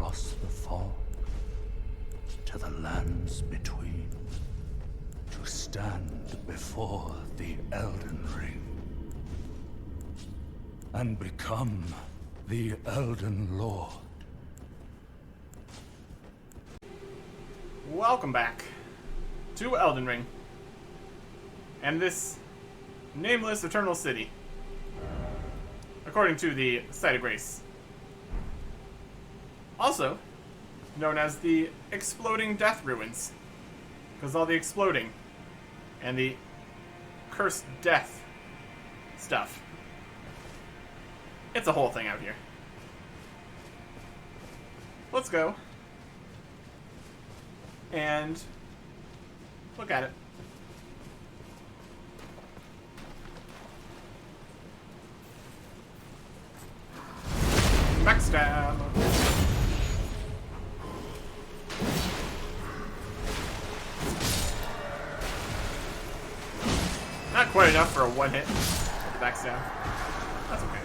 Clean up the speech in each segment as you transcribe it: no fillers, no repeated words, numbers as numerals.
across the fog to the lands between, to stand before the Elden Ring and become the Elden Lord. Welcome back to Elden Ring and this nameless eternal city, according to the Site of Grace, also known as the Exploding Death Ruins, because all the exploding and the cursed death stuff, it's a whole thing out here. Let's go and look at it. Backstab. Not quite enough for a one hit with the backstab. That's okay.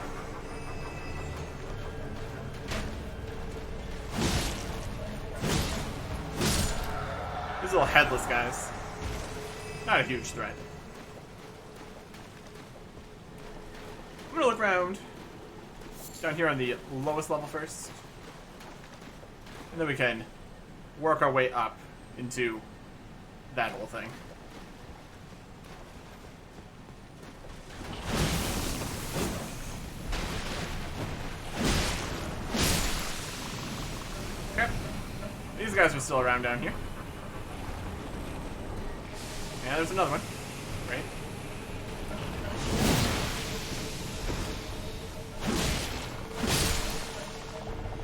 These little headless guys. Not a huge threat. I'm gonna look around down here on the lowest level first. And then we can work our way up into that whole thing. Okay. These guys are still around down here. Yeah, there's another one. Right.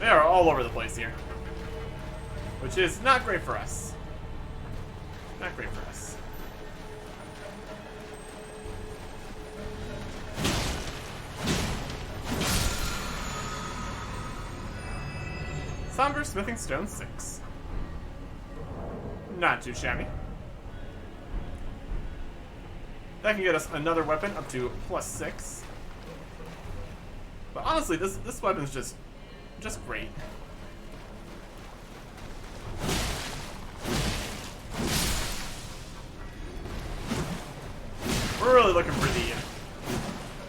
They are all over the place here, which is not great for us. Not great for us. Somber Smithing Stone 6. Not too shabby. That can get us another weapon up to +6. But honestly, this weapon is just great. We're really looking for the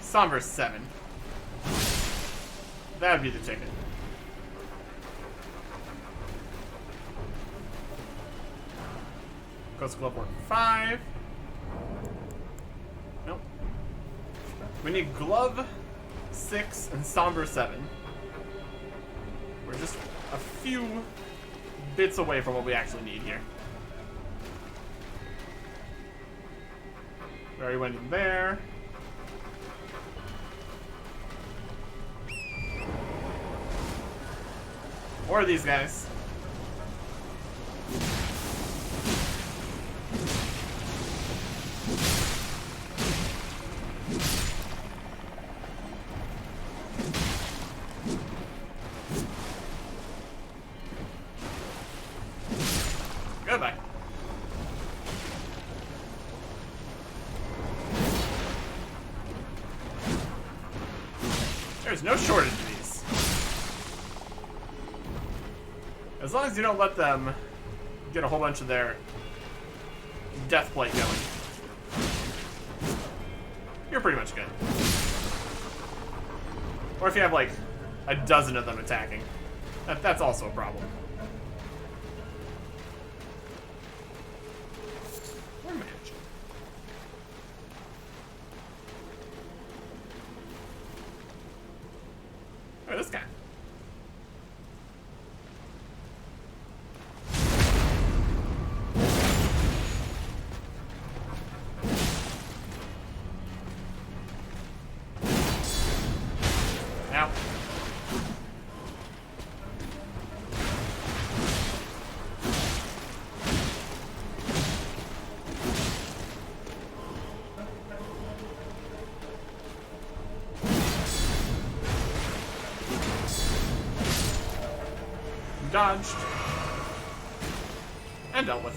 Somber 7. That would be the ticket. Ghost Glove Work 5. Nope. We need Glove 6 and Somber 7. We're just a few bits away from what we actually need here. We already went in there. Or these guys. Goodbye. There's no shortage of these. As long as you don't let them get a whole bunch of their death plate going, you're pretty much good. Or if you have like a dozen of them attacking, that's also a problem. Oh, this guy. Now. Dodged. And dealt with.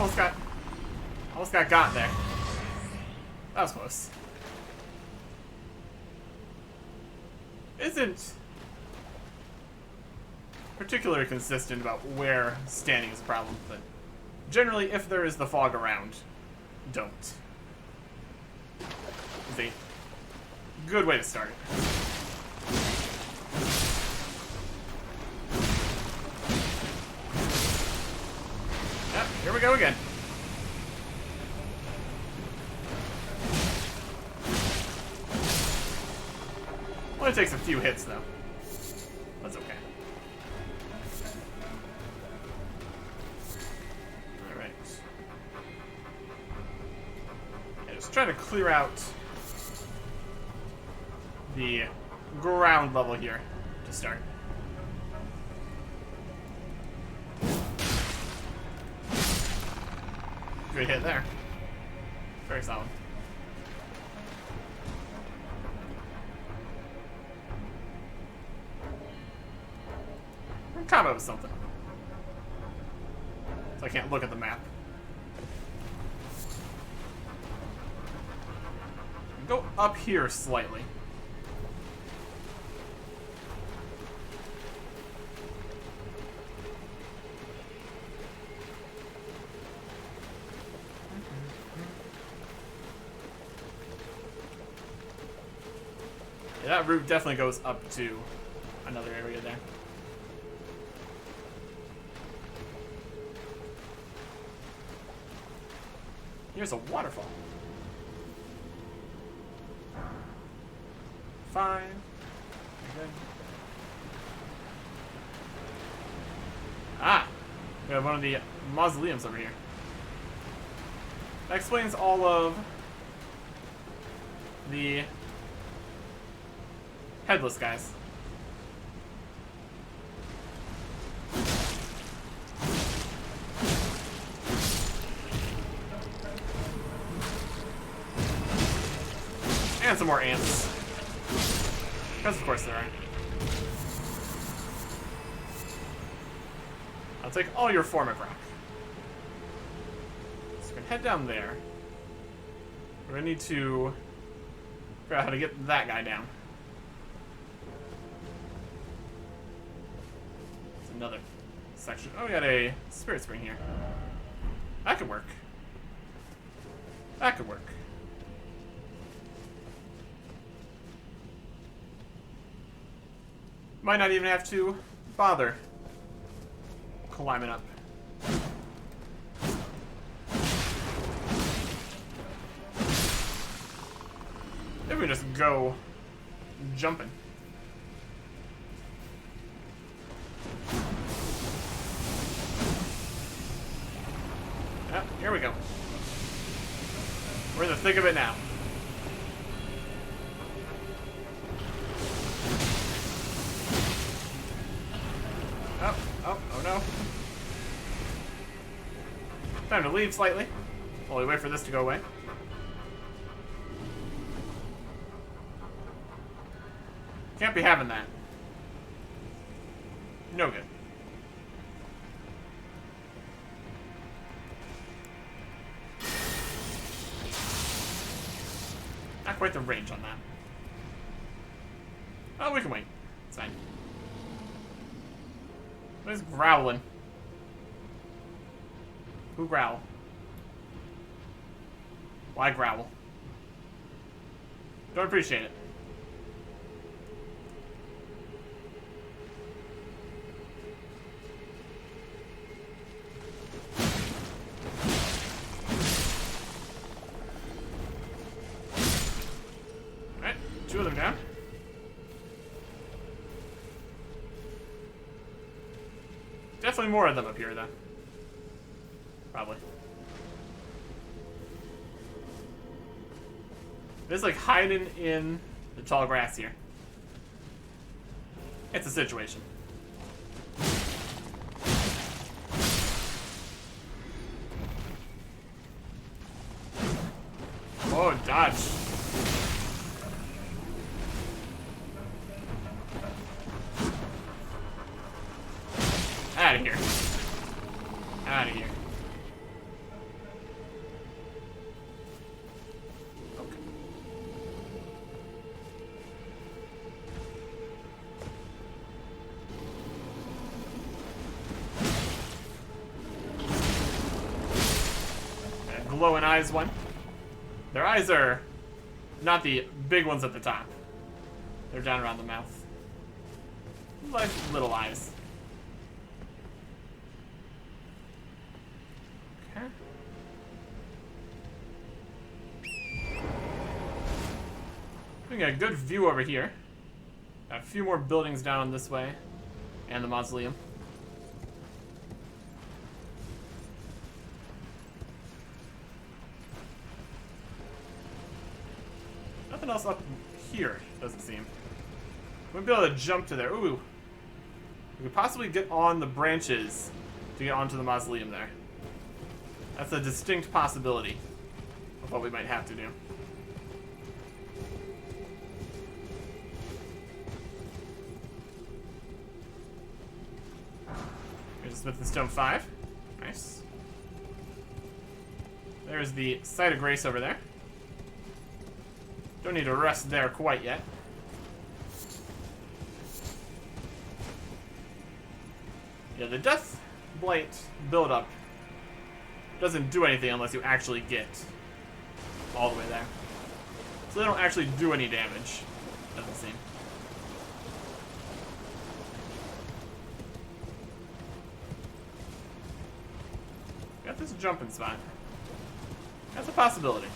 Almost got there. That was close. Isn't particularly consistent about where standing is a problem, but generally, if there is the fog around, don't. It's a good way to start it. Yep, here we go again. Only takes a few hits, though. That's okay. Alright. Yeah, just try to clear out the ground level here to start. Good hit there. Very solid. Combo was something. So I can't look at the map. Go up here slightly. Yeah, that route definitely goes up to another area there. Here's a waterfall. Fine. Good. Ah! We have one of the mausoleums over here. That explains all of the headless guys. And some more ants. Because of course there are. I'll take all your formic rock. So we can head down there. We're gonna need to figure out how to get that guy down. It's another section. Oh, we got a spirit spring here. That could work. That could work. Might not even have to bother climbing up. Maybe we just go jumping. Yep, here we go. We're in the thick of it now. Oh no. Time to leave slightly. While we wait for this to go away. Can't be having that. No good. Not quite the range on that. Oh, we can wait. It's fine. What is growling? Who growl? Why growl? Don't appreciate it. Alright, 2 of them down. Definitely more of them up here, though. Probably. It's like hiding in the tall grass here. It's a situation. Oh, dodge. Out of here. Out of here. glowing eyes one. Their eyes are not the big ones at the top. They're down around the mouth. Like little eyes. Okay. We got a good view over here. Got a few more buildings down this way. And the mausoleum. Nothing else up here, doesn't seem. We'll be able to jump to there. Ooh. We could possibly get on the branches to get onto the mausoleum there. That's a distinct possibility of what we might have to do. Here's the Smith and Stone 5. Nice. There's the Site of Grace over there. Don't need to rest there quite yet. Yeah, the Death Blight buildup doesn't do anything unless you actually get all the way there. So they don't actually do any damage, doesn't seem. Got this jumping spot. That's a possibility.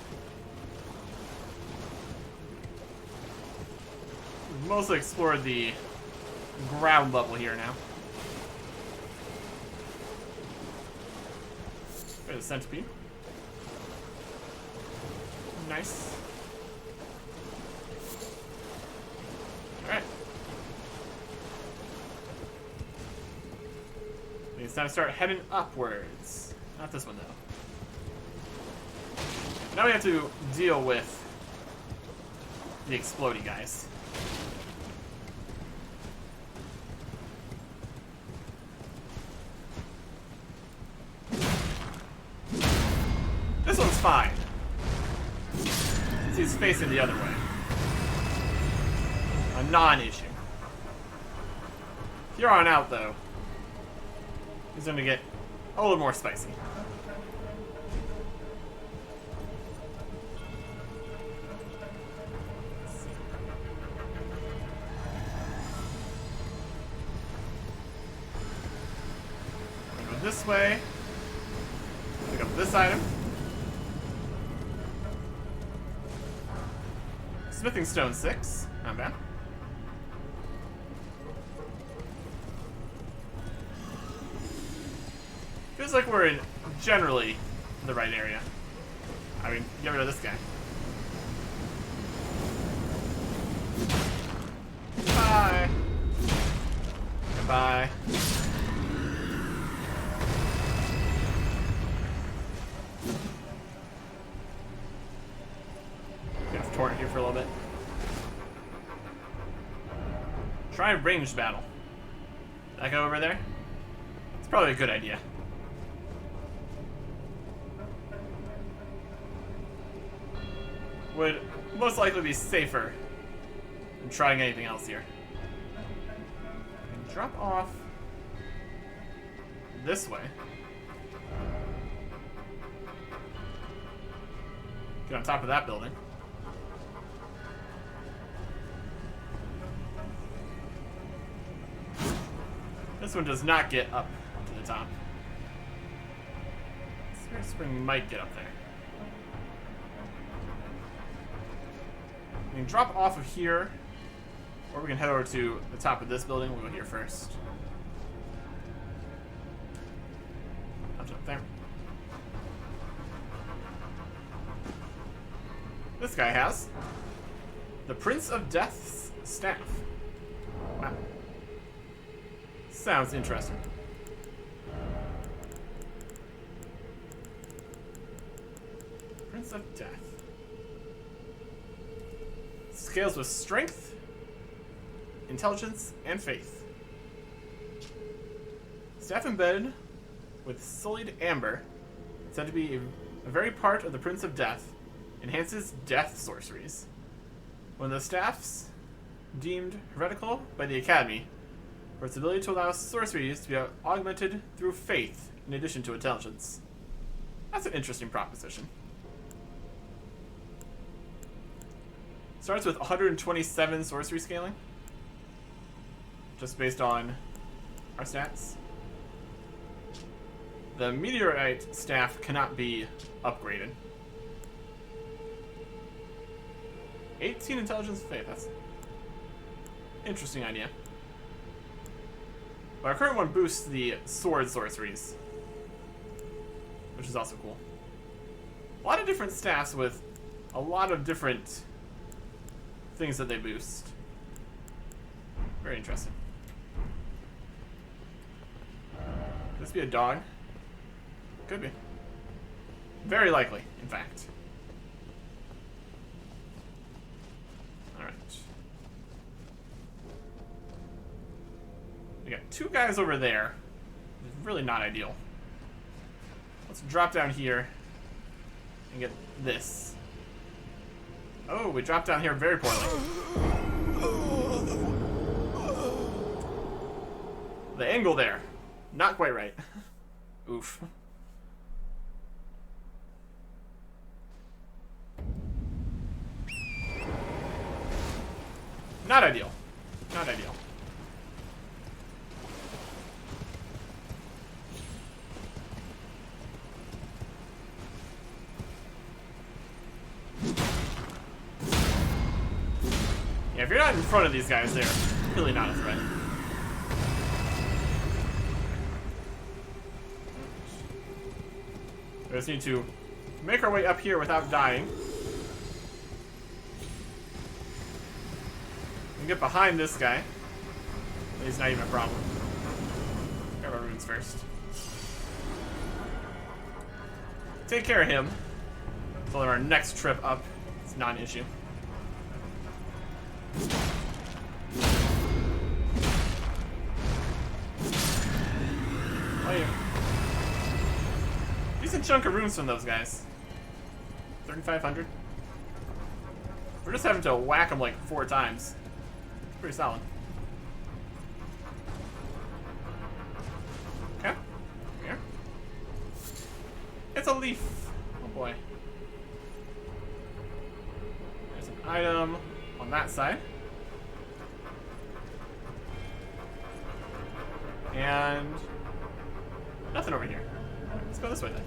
We've mostly explored the ground level here now. There's a centipede. Nice. Alright. It's time to start heading upwards. Not this one, though. Now we have to deal with the explodey guys. This one's fine. He's facing the other way. A non-issue. Here on out, though, he's going to get a little more spicy. Go this way. Pick up this item. Smithing Stone 6. Not bad. Feels like we're in generally the right area. I mean, get rid of this guy. Bye. Goodbye. Gonna torrent here for a little bit. Try ranged battle. That guy over there? It's probably a good idea. Would most likely be safer than trying anything else here. And drop off this way. Get on top of that building. This one does not get up to the top. Spirit Spring might get up there. We can drop off of here, or we can head over to the top of this building. We'll go here first. I'll jump there. This guy has the Prince of Death's staff. Wow. Sounds interesting. Prince of Death. Scales with strength, intelligence, and faith. Staff embedded with sullied amber, said to be a very part of the Prince of Death, enhances death sorceries. One of the staffs deemed heretical by the Academy for its ability to allow sorceries to be augmented through faith in addition to intelligence. That's an interesting proposition. Starts with 127 sorcery scaling. Just based on our stats. The meteorite staff cannot be upgraded. 18 intelligence faith. That's an interesting idea. But our current one boosts the sword sorceries, which is also cool. A lot of different staffs with a lot of different things that they boost. Very interesting. Could this be a dog? Could be. Very likely, in fact. Alright. We got two guys over there. It's really not ideal. Let's drop down here and get this. Oh, we dropped down here very poorly. The angle there. Not quite right. Oof. Not ideal. Not ideal. Yeah, if you're not in front of these guys, they're really not a threat. We just need to make our way up here without dying. We can get behind this guy. He's not even a problem. Grab our runes first. Take care of him. So that our next trip up is not an issue. Oh, yeah. Decent chunk of runes from those guys. 3,500. We're just having to whack them like 4 times. It's pretty solid. Okay. Here. It's a leaf. Oh boy. There's an item on that side. And nothing over here. Let's go this way then.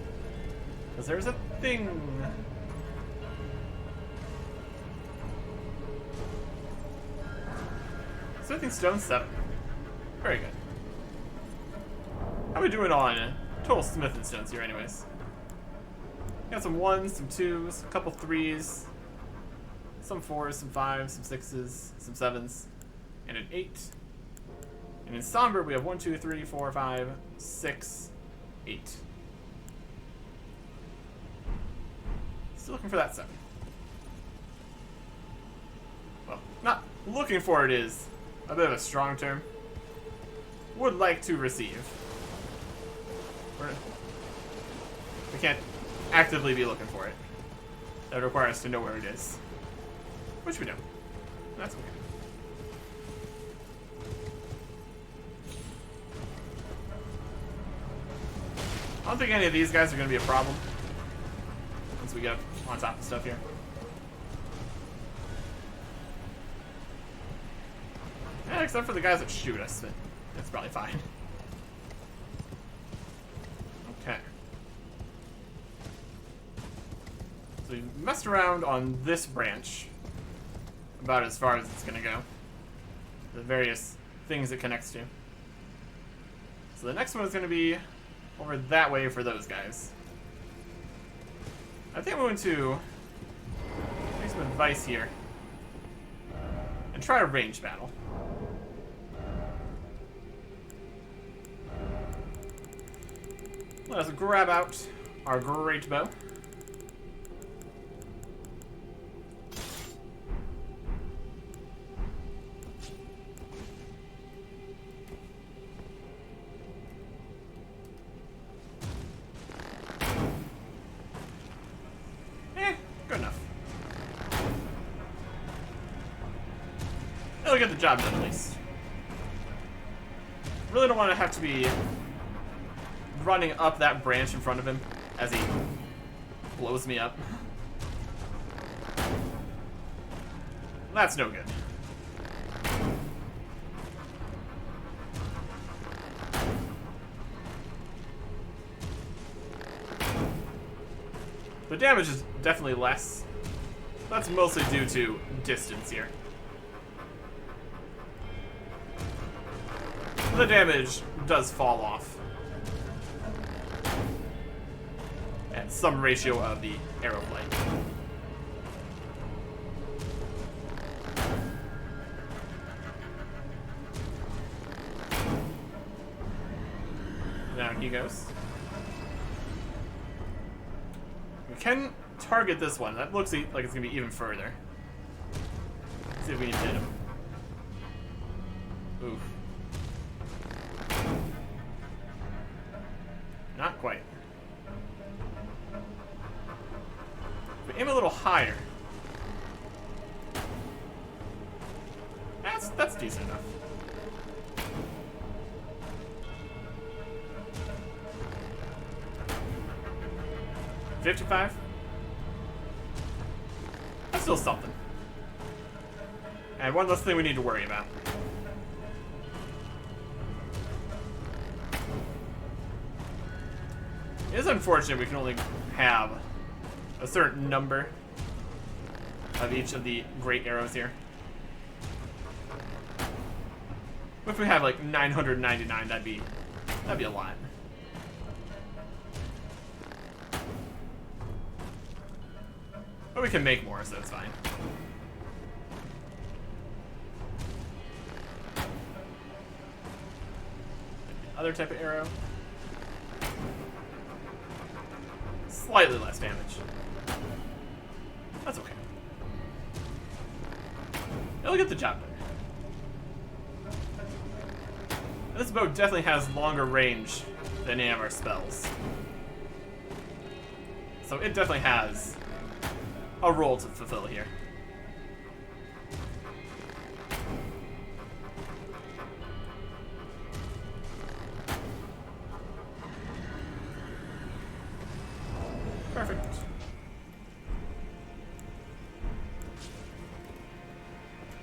Because there's a thing. Smithing stone 7. Very good. How are we doing on total smithing stones here anyways? Got some 1s, some 2s, a couple 3s, some 4s, some 5s, some 6s, some 7s, and an 8. And in Somber we have 1, 2, 3, 4, 5, 6, 8. Still looking for that 7. Well, not looking for it is a bit of a strong term. Would like to receive. We can't actively be looking for it. That would require us to know where it is. Which we don't. That's okay. I don't think any of these guys are going to be a problem once we get on top of stuff here. Yeah, except for the guys that shoot us, but that's probably fine. Okay. So we messed around on this branch about as far as it's going to go. The various things it connects to. So the next one is going to be over that way for those guys. I think I'm going to take some advice here and try a range battle. Let us grab out our great bow. Good enough. It'll get the job done at least. Really don't want to have to be running up that branch in front of him as he blows me up. That's no good. The damage is definitely less. That's mostly due to distance here. The damage does fall off at some ratio of the arrow flight. Down he goes. We can target this one. That looks like it's going to be even further. Let's see if we can hit him. Oof. Not quite. But aim a little higher. That's decent enough. $55? That's still something. And one less thing we need to worry about. It is unfortunate we can only have a certain number of each of the great arrows here. If we have like 999, that'd be a lot. But we can make more, so that's fine. Other type of arrow. Slightly less damage. That's okay. It'll get the job done. This bow definitely has longer range than any of our spells. So it definitely has a role to fulfill here. Perfect.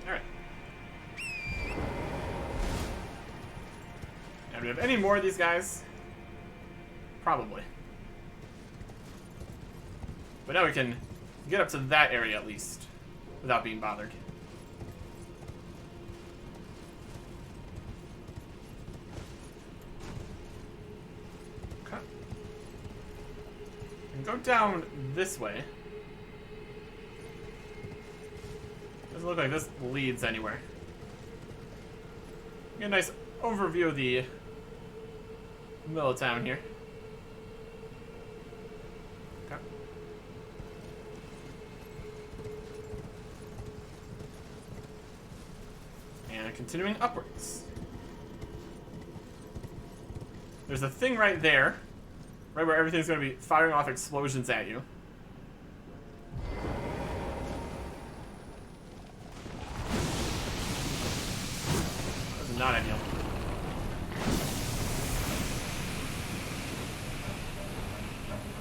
Alright. And do we have any more of these guys? Probably. But now we can get up to that area at least without being bothered. Okay. And go down this way. Doesn't look like this leads anywhere. Get a nice overview of the middle of town here. Okay. And continuing upwards. There's a thing right there, right where everything's going to be firing off explosions at you. That's not ideal.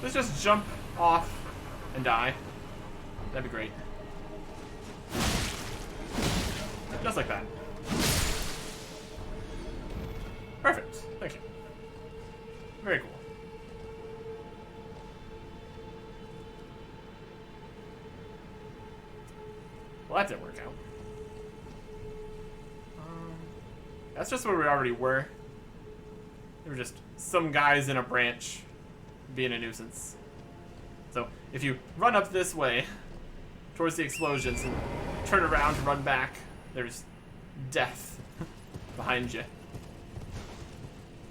Let's just jump off and die. That'd be great. Just like that. Perfect. Thank you. Very cool. Well, that didn't work out. That's just where we already were. There were just some guys in a branch being a nuisance. So if you run up this way towards the explosions and turn around to run back, there's death behind you.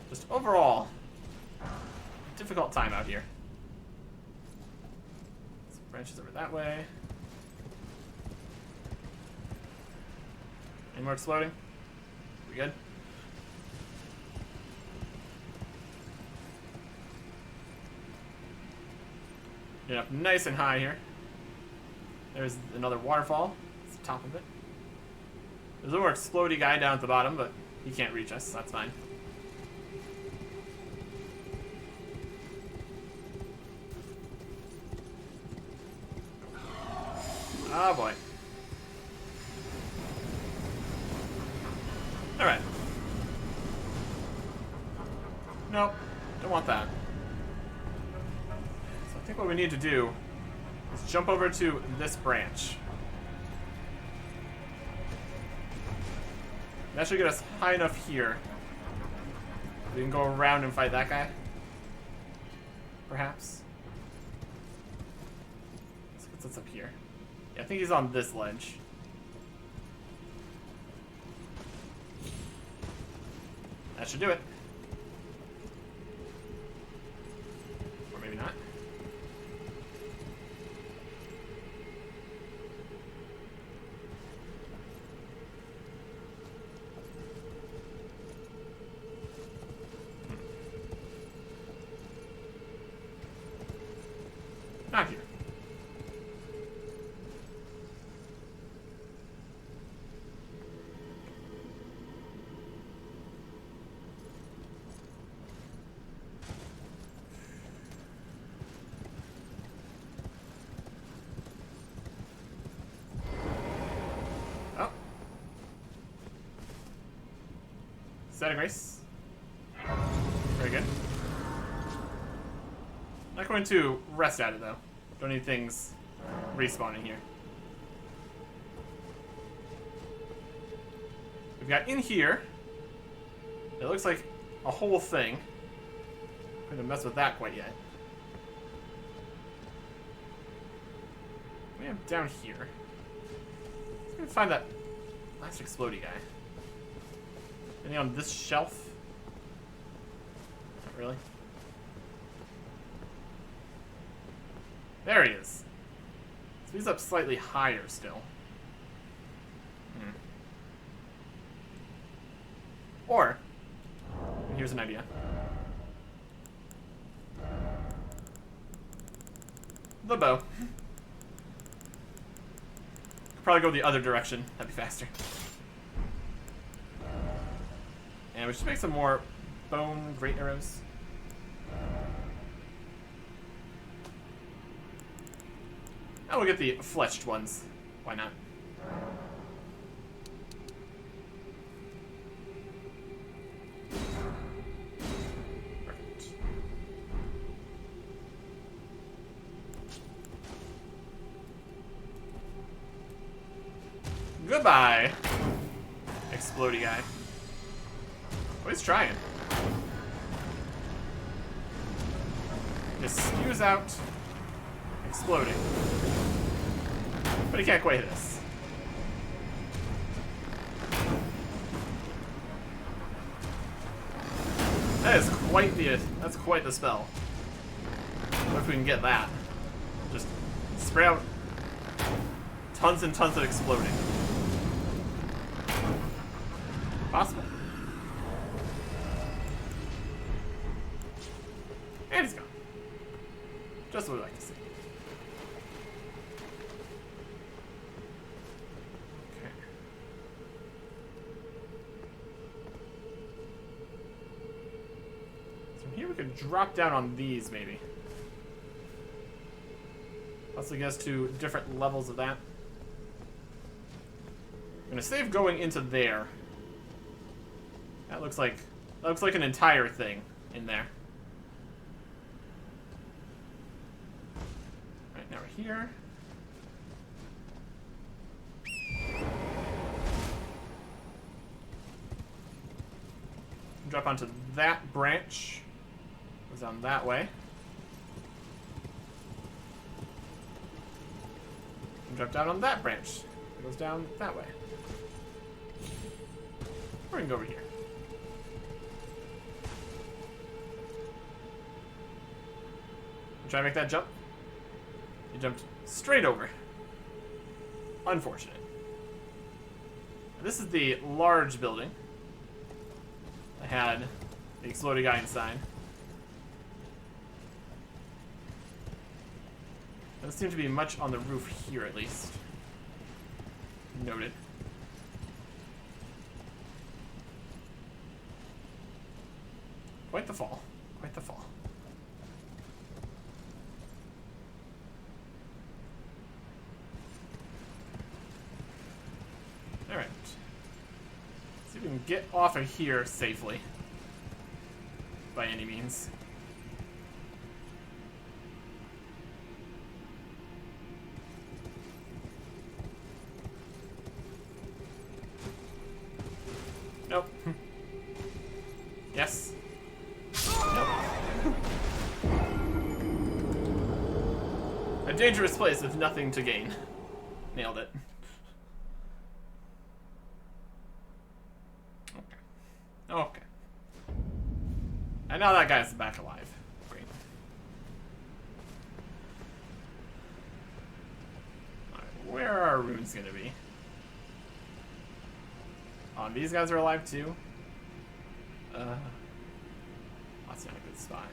Just overall, difficult time out here. Some branches over that way. Any more exploding? We good? Get up nice and high here. There's another waterfall. It's the top of it. There's a more explodey guy down at the bottom, but he can't reach us, so that's fine. Oh boy. Alright. Nope. Don't want that. So I think what we need to do is jump over to this branch. That should get us high enough here. We can go around and fight that guy. Perhaps. What's up here? Yeah, I think he's on this ledge. That should do it. Or maybe not. Not here. Oh. Setting race. Very good. Not going to rest at it though. Don't need things respawning here. We've got in here. It looks like a whole thing. I'm gonna mess with that quite yet. We have down here. Let's go find that last explodey guy. Anything on this shelf? Not really. There he is. So he's up slightly higher still. Or, here's an idea. The bow. Could probably go the other direction. That'd be faster. And we should make some more bone great arrows. And we'll get the fletched ones. Why not? Perfect. Goodbye, explodey guy. Oh, he's trying. Just spews out, exploding. But he can't quite hit us. That's quite the spell. What if we can get that? Just spray out tons and tons of exploding. Possible. And he's gone. Just what we like to see. Okay. So here we could drop down on these, maybe. Possibly get us to different levels of that. I'm gonna save going into there. That looks like an entire thing in there. Alright, now we're here. Drop onto that branch. Goes down that way. And drop down on that branch. It goes down that way. Or we can go over here. Try to make that jump. He jumped straight over. Unfortunate. This is the large building. I had the exploding guy inside. Doesn't seem to be much on the roof here, at least. Noted. Quite the fall. Quite the fall. get off of here safely. By any means. Nope. Yes. Nope. A dangerous place with nothing to gain. Nailed it. Okay. Okay. And now that guy's back alive. Great. Alright, where are our runes gonna be? These guys are alive too? That's not a good spot.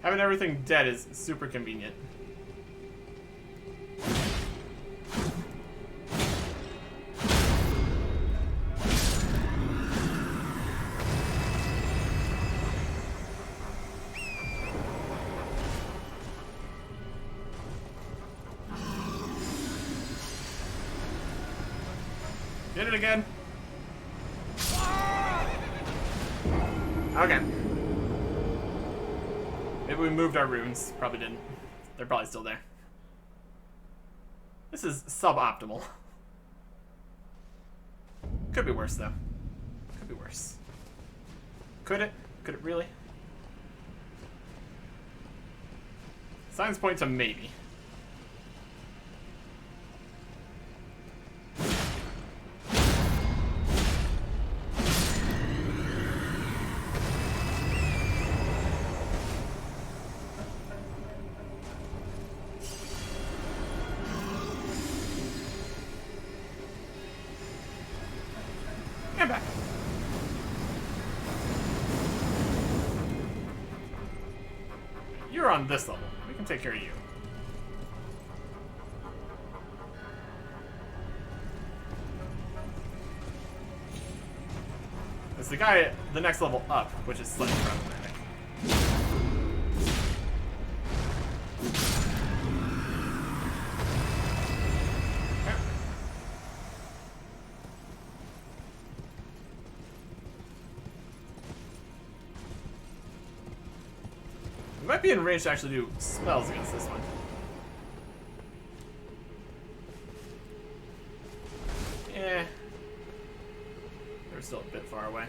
Having everything dead is super convenient. Did it again. Okay. Maybe we moved our runes. Probably didn't. They're probably still there. This is suboptimal. Could be worse, though. Could be worse. Could it? Could it really? Signs point to maybe. And back. You're on this level. We can take care of you. It's the guy at the next level up, which is slightly problematic. We might be in range to actually do spells against this one. Eh. They're still a bit far away.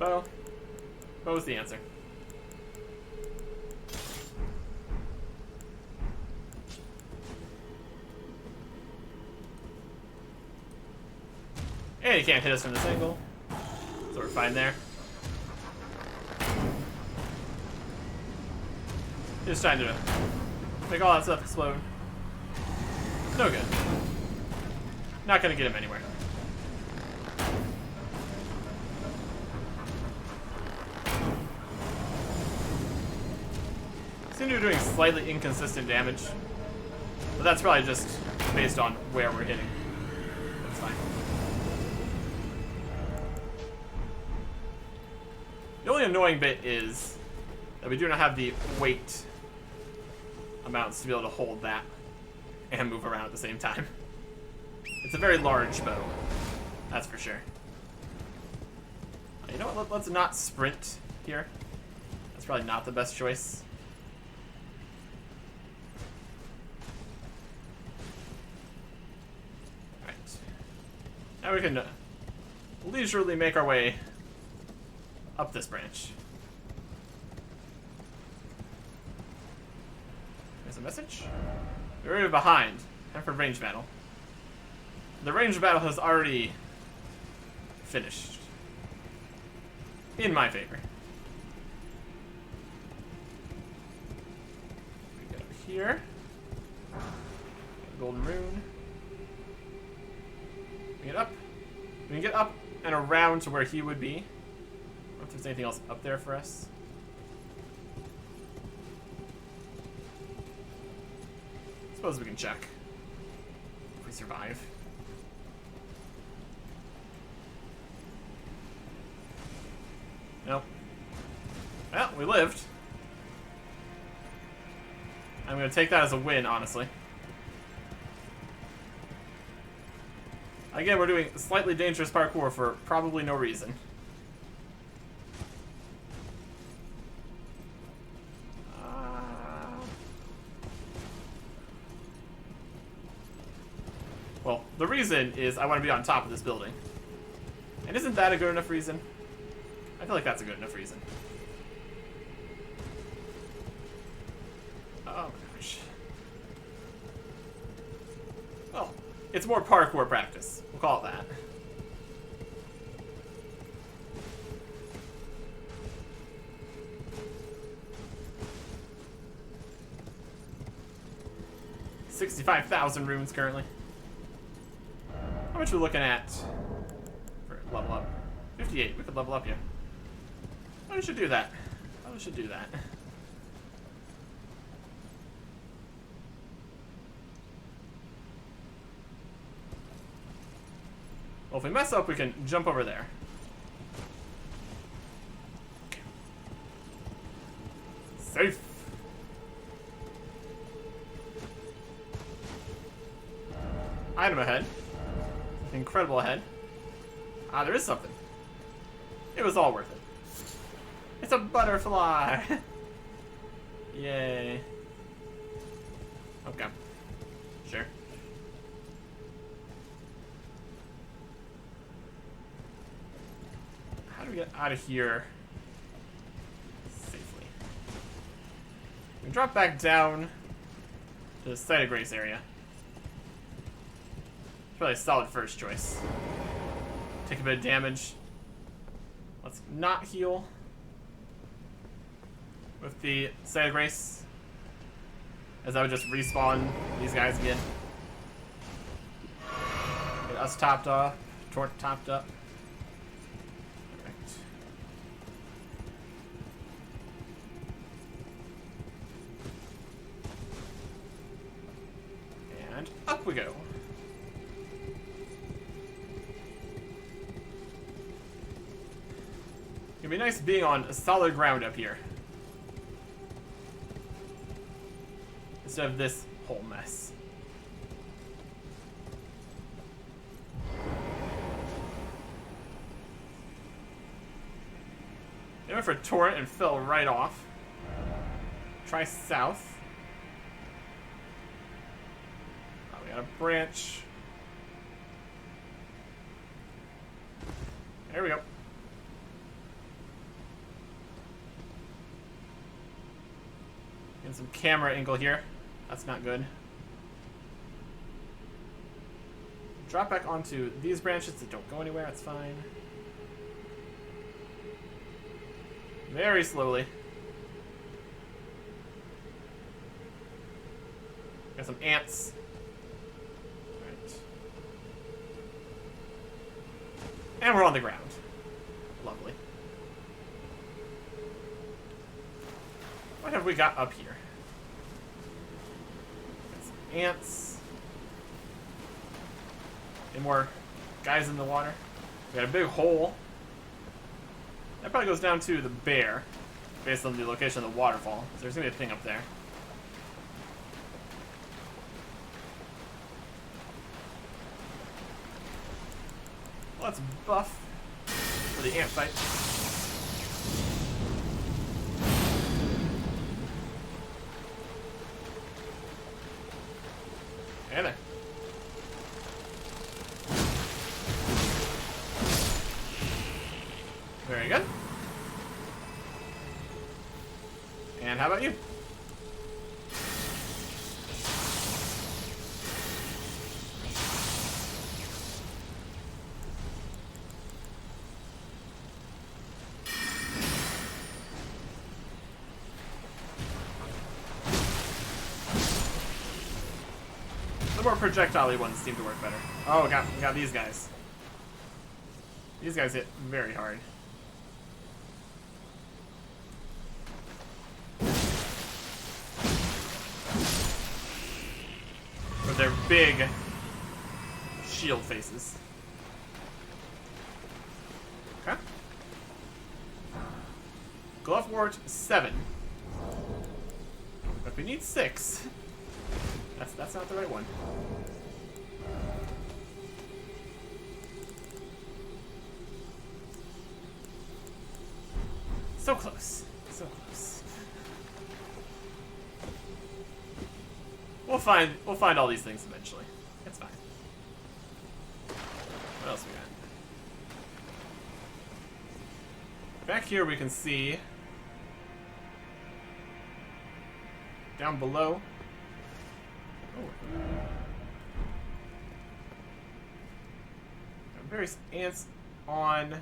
Bow. Bow's the answer. And he can't hit us from this angle, so we're fine there. Just trying to make all that stuff explode. No good. Not gonna get him anywhere. Seem to be doing slightly inconsistent damage, but that's probably just based on where we're hitting. That's fine. The only annoying bit is that we do not have the weight amounts to be able to hold that and move around at the same time. It's a very large bow, that's for sure. You know what, let's not sprint here. That's probably not the best choice. Alright. Now we can leisurely make our way up this branch. There's a message. We're already behind. Time for range battle. The range battle has already finished. In my favor. We get up here. Golden rune. We get up. We can get up and around to where he would be. I don't know if there's anything else up there for us. Suppose we can check. If we survive. Nope. Well, we lived. I'm gonna take that as a win, honestly. Again, we're doing slightly dangerous parkour for probably no reason. Well, the reason is I want to be on top of this building. And isn't that a good enough reason? I feel like that's a good enough reason. Oh my gosh. Well, it's more parkour practice. We'll call it that. $65,000 runes currently. How much are we looking at for level up? 58. We could level up here. Oh, we should do that. Oh, we should do that. Well, if we mess up, we can jump over there. Safe. Item ahead. Incredible ahead. Ah, there is something. It was all worth it. It's a butterfly! Yay. Okay. Sure. How do we get out of here safely? We drop back down to the site of grace area. Probably a solid first choice. Take a bit of damage. Let's not heal with the site of grace, as I would just respawn these guys again. Get us topped off, topped up. Perfect. And up we go. It'd be nice being on solid ground up here, instead of this whole mess. They went for a torrent and fell right off. Try south. Oh, we got a branch. There we go. And some camera angle here. That's not good. Drop back onto these branches that don't go anywhere. That's fine. Very slowly. Got some ants. Alright. And we're on the ground. Lovely. What have we got up here? Got some ants. Any more guys in the water? We got a big hole. That probably goes down to the bear, based on the location of the waterfall. So there's gonna be a thing up there. Let's buff for the ant fight. Hey there. Very good. And how about you? The more projectile-y ones seem to work better. Oh, we got these guys. These guys hit very hard. With their big shield faces. Okay. Glovewort 7. But we need 6. That's not the right one. So close. So close. We'll find all these things eventually. It's fine. What else we got? Back here we can see down below. Oh. Various ants on.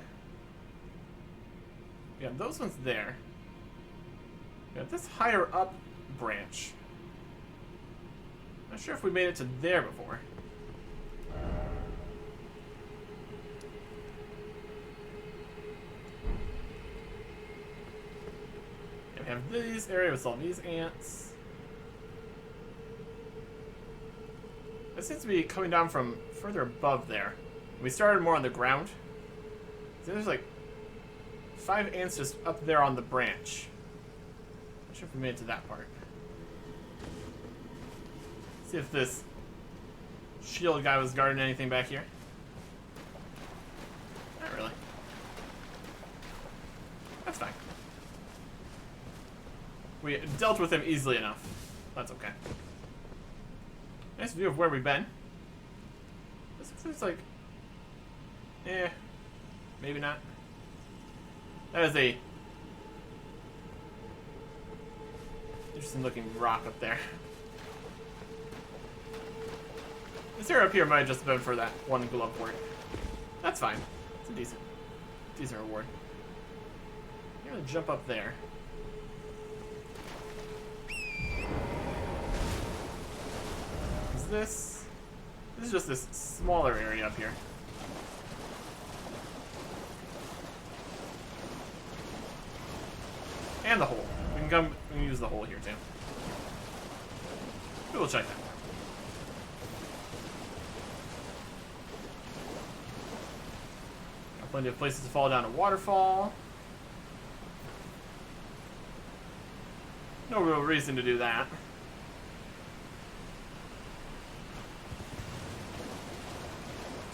We have those ones there. We have this higher up branch. Not sure if we made it to there before. Yeah, we have this area with all these ants. This seems to be coming down from further above there. We started more on the ground. So there's like 5 ants just up there on the branch. Not sure if we made it to that part. See if this shield guy was guarding anything back here. Not really. That's fine. We dealt with him easily enough. That's okay. Nice view of where we've been. This looks like... maybe not. That is a interesting looking rock up there. This area up here might have just been for that one Glovewort. That's fine. It's a decent reward. I'm gonna jump up there. This is just this smaller area up here. And the hole. We can use the hole here too. We'll check that. Got plenty of places to fall down a waterfall. No real reason to do that.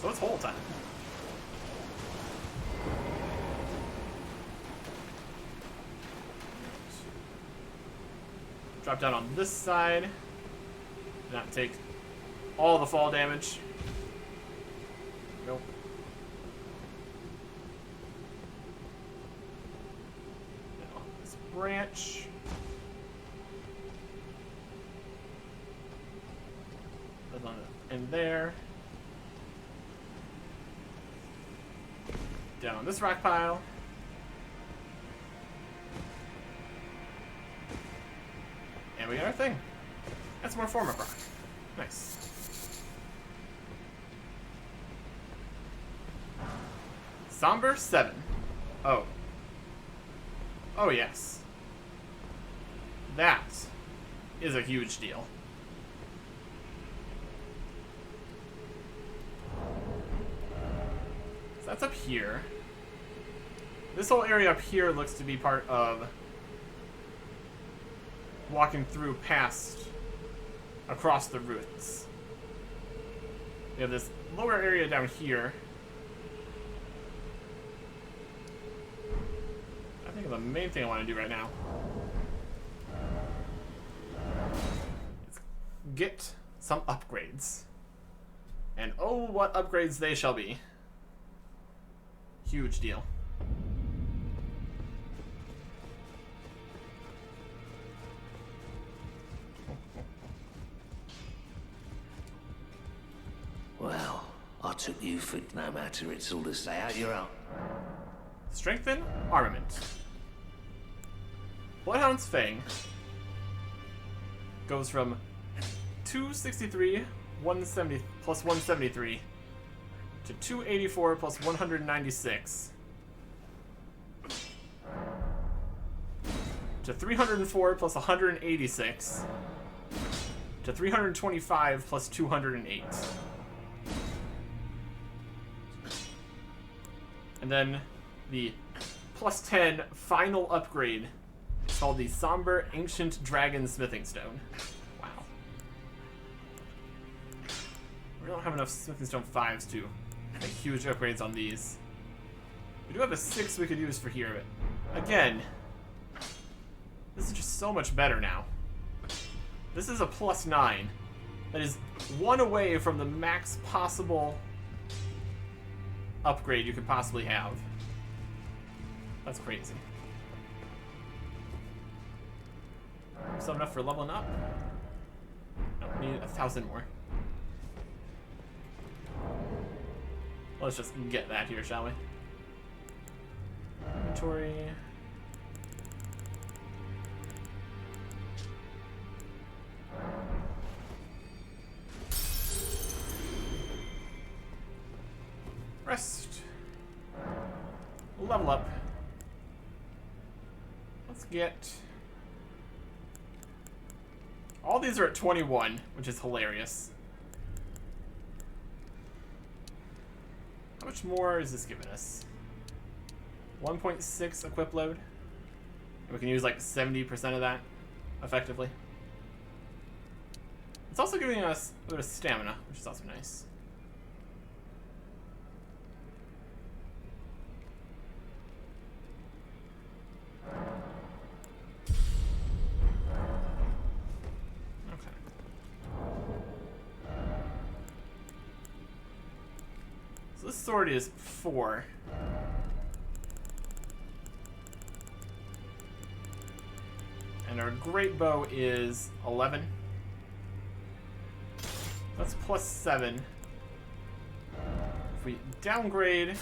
So it's hole time. Drop down on this side. Not take all the fall damage. Nope. Now, this branch. That's on the end there. Down on this rock pile. And we got our thing. That's more form of rock. Nice. Somber 7. Oh. Oh, yes. That is a huge deal. So that's up here. This whole area up here looks to be part of walking through past across the roots. We have this lower area down here. I think the main thing I want to do right now is get some upgrades. And oh, what upgrades they shall be. Huge deal. Well, I took you for no matter, it's all to say out you're out. Strengthen armament. Bloodhound's Fang goes from 263 170 plus 173 to 284 plus 196 to 304 plus 186 to 325 plus 208. And then the plus 10 final upgrade. It's called the Somber Ancient Dragon Smithing Stone. Wow. We don't have enough Smithing Stone 5s to make huge upgrades on these. We do have a 6 we could use for here, but again, this is just so much better now. This is a plus 9. That is 1 away from the max possible upgrade you could possibly have. That's crazy. Still enough for leveling up? No, we need 1,000 more. Let's just get that here, shall we? Inventory. Rest. Level up. Let's get... All these are at 21, which is hilarious. How much more is this giving us? 1.6 equip load. And we can use like 70% of that, effectively. It's also giving us a bit of stamina, which is also nice. This sword is 4. And our great bow is 11. That's plus 7. If we downgrade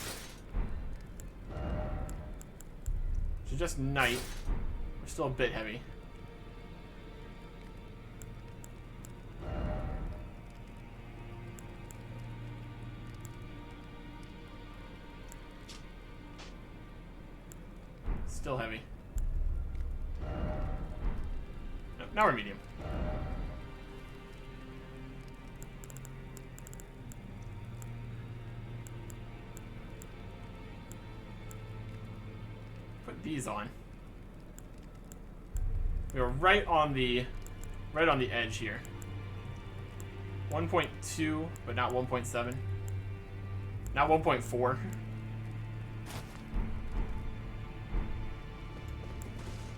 to just knight, we're still a bit heavy. Still heavy. No, now we're medium. Put these on. We are right on the edge here. 1.2, but not 1.7. Not 1.4.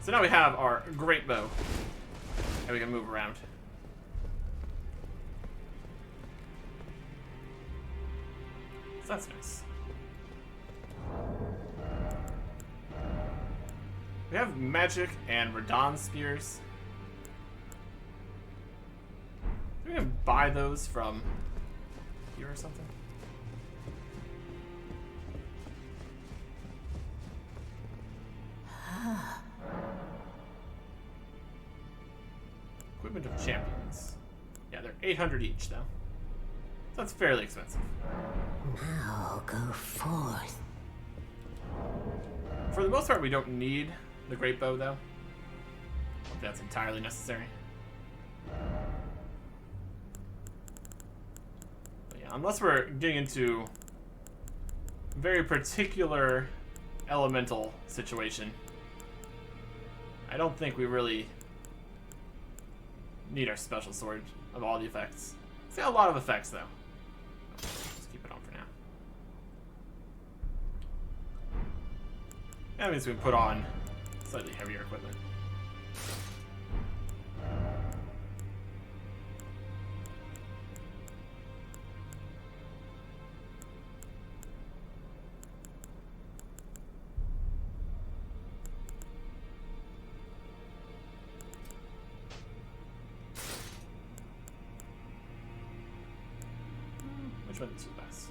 So now we have our great bow, and we can move around. So that's nice. We have magic and Radon spears. We can buy those from here or something. Equipment of champions. Yeah, they're 800 each, though. So that's fairly expensive. Now go forth. For the most part, we don't need the great bow, though. I hope that's entirely necessary. But yeah, unless we're getting into a very particular elemental situation, I don't think we really need our special sword of all the effects. It's got a lot of effects, though. Let's keep it on for now. That means we can put on slightly heavier equipment. Which one's the best?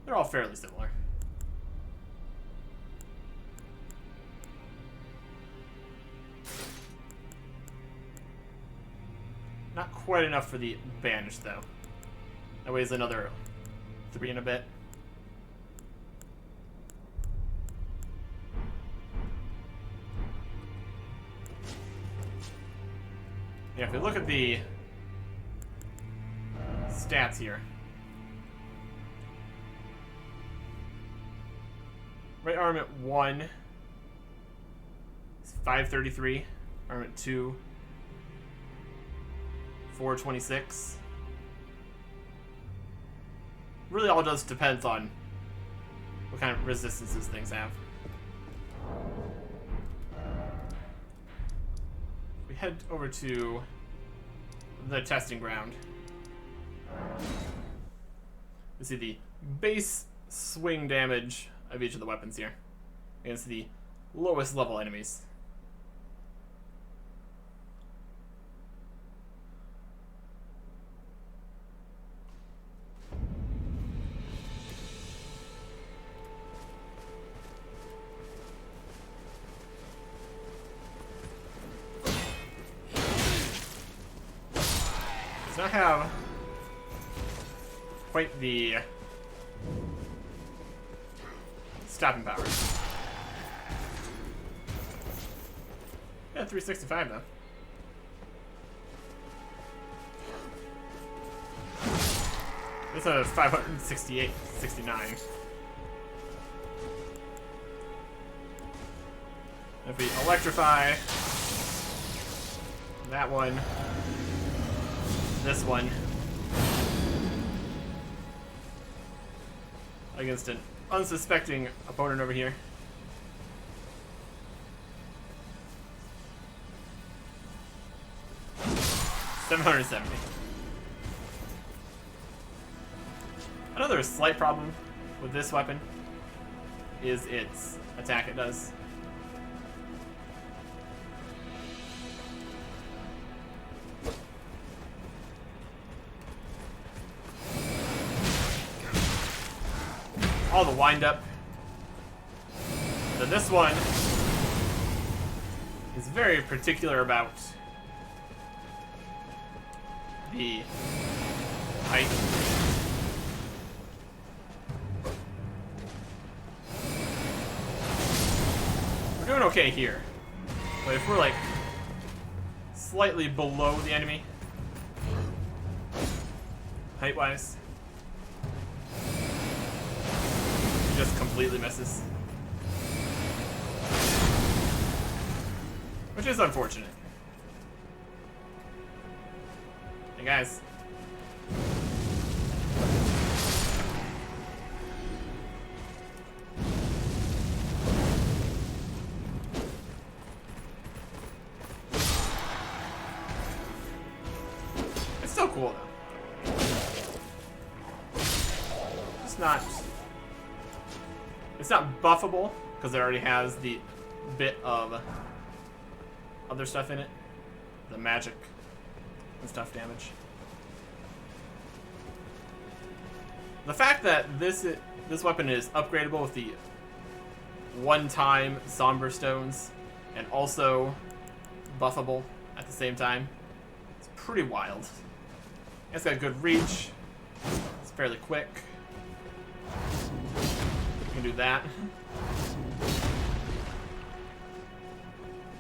They're all fairly similar. Not quite enough for the bandage, though. That weighs another 3 and a bit. Yeah, if you look at the stats here, Right armament 1 is 533. Armament 2, 426. Really all does depends on what kind of resistances things have. We head over to the testing ground. You see the base swing damage of each of the weapons here against the lowest level enemies. Does not have quite the stopping power. Yeah, 365 though. It's a 568, 69. If we electrify that one, this one, against an unsuspecting opponent over here. $770. Another slight problem with this weapon is its attack it does. All the wind up. Then this one is very particular about the height. We're doing okay here, but if we're like slightly below the enemy height-wise, just completely misses. Which is unfortunate. Hey guys. It's still cool though. It's not buffable because it already has the bit of other stuff in it, the magic and stuff damage. The fact that this weapon is upgradable with the one-time somber stones and also buffable at the same time, it's pretty wild. It's got good reach. It's fairly quick. You can do that.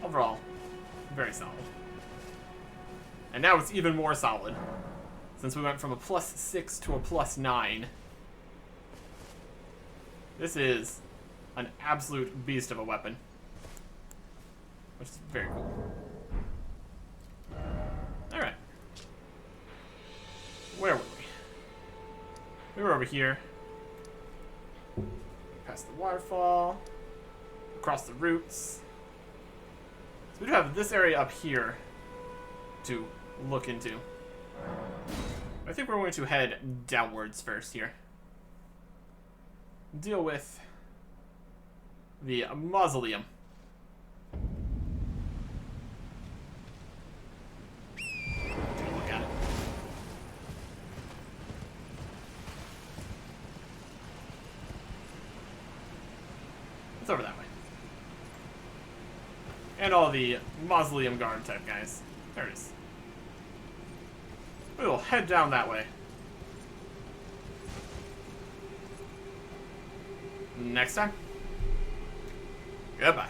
Overall, very solid. And now it's even more solid, since we went from a +6 to a +9. This is an absolute beast of a weapon, which is very cool. Alright. Where were we? We were over here. Past the waterfall. Across the roots. So we do have this area up here to look into. I think we're going to head downwards first here. Deal with the mausoleum. Take a look at it. It's over that way. And all the mausoleum guard type guys. There it is. We will head down that way. Next time. Goodbye.